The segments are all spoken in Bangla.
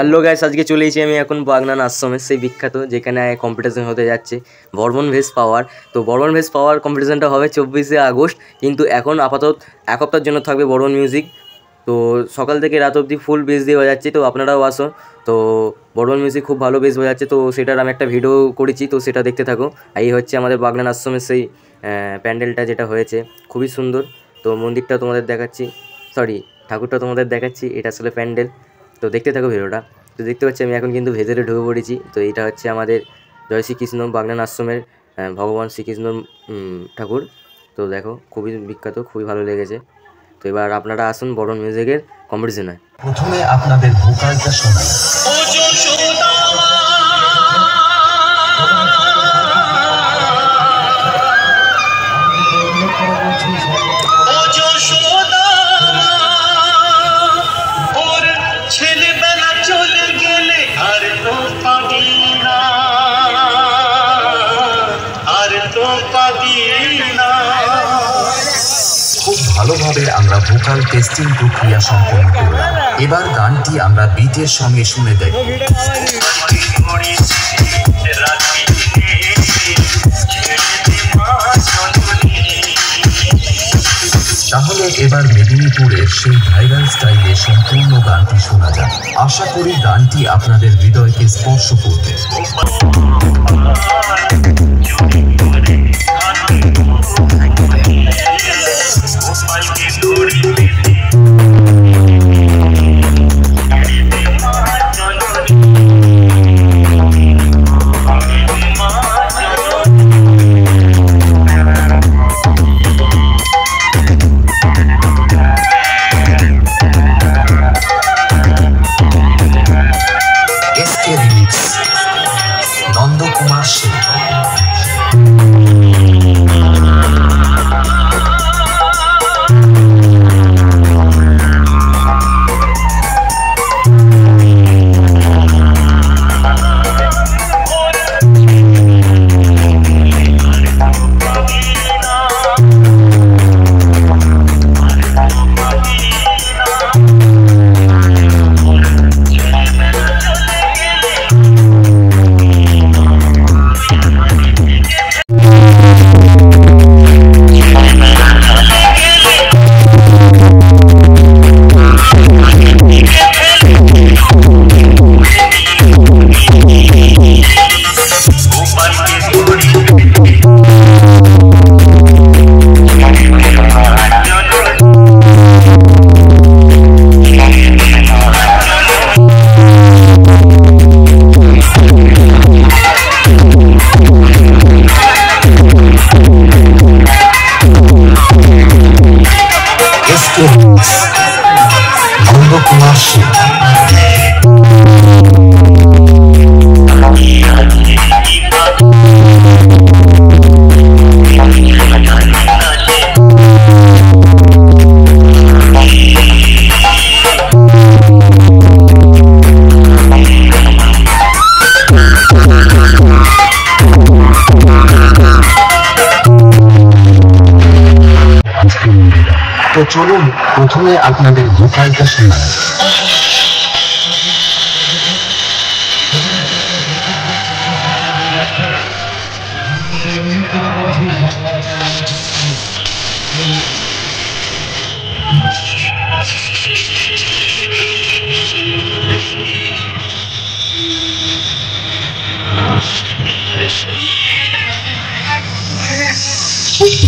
হ্যালো গাইস, আজকে চলে এসেছি আমি এখন বাগনান আশ্রমের সেই বিখ্যাত যেখানে কম্পিটিশন হতে যাচ্ছে বর্মন ভেজ পাওয়ার। তো বর্মন ভেজ পাওয়ার কম্পিটিশনটা হবে 24শে আগস্ট, কিন্তু এখন আপাতত এক সপ্তাহের জন্য থাকবে বর্মন মিউজিক। তো সকাল থেকে রাত অবধি ফুল বেস দিয়ে বাজাচ্ছে, তো আপনারাও আসুন। তো বর্মন মিউজিক খুব ভালো বেস বাজাচ্ছে, তো সেটার আমি একটা ভিডিও করেছি, তো সেটা দেখতে থাকো। এই হচ্ছে আমাদের বাগনান আশ্রমের সেই প্যান্ডেলটা যেটা হয়েছে, খুবই সুন্দর। তো মন্দিরটা তোমাদের দেখাচ্ছি, সরি ঠাকুরটা তোমাদের দেখাচ্ছি, এটা আসলে প্যান্ডেল। তো দেখতে থাকো ভিডিওটা। তো দেখতে পাচ্ছি আমি এখন কিন্তু ভেতরে ঢুকে পড়েছি। তো এটা হচ্ছে আমাদের জয় শ্রীকৃষ্ণ বাগনান আশ্রমের ভগবান শ্রীকৃষ্ণ ঠাকুর। তো দেখো খুবই বিখ্যাত, খুবই ভালো লেগেছে। তো এবার আপনারা আসুন বর্মন মিউজিকের কম্পিটিশনে। প্রথমে আপনাদের ভোকালটা শোনাই। খুব ভালোভাবে আমরা ভোকাল টেস্টিং প্রক্রিয়া সম্পন্ন করলাম। এবার গানটি আমরা বিটের সঙ্গে শুনে দেখব। তাহলে এবার মেদিনীপুরের সেই ভাইরাল স্টাইলে সম্পূর্ণ গানটি শোনা যাক। আশা করি গানটি আপনাদের হৃদয়কে স্পর্শ করবে। নন্দকুমার সিং। নন্দকুমার সিং। তো চলুন প্রথমে আপনাদের ভোকালটা শোনাই।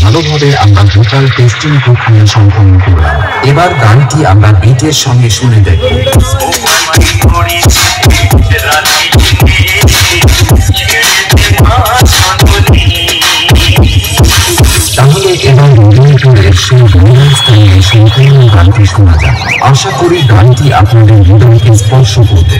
ভালোভাবে আমরা ভোকাল টেস্টিং প্রক্রিয়া সম্পন্ন করলাম। এবার গানটি আমরা বিটের সঙ্গে শুনে দেখব। তাহলে এবার মেদিনীপুরের সেই ভাইরাল স্টাইলে সম্পূর্ণ গানটি শোনা যাক। আশা করি গানটি আপনাদের হৃদয়কে স্পর্শ করবে।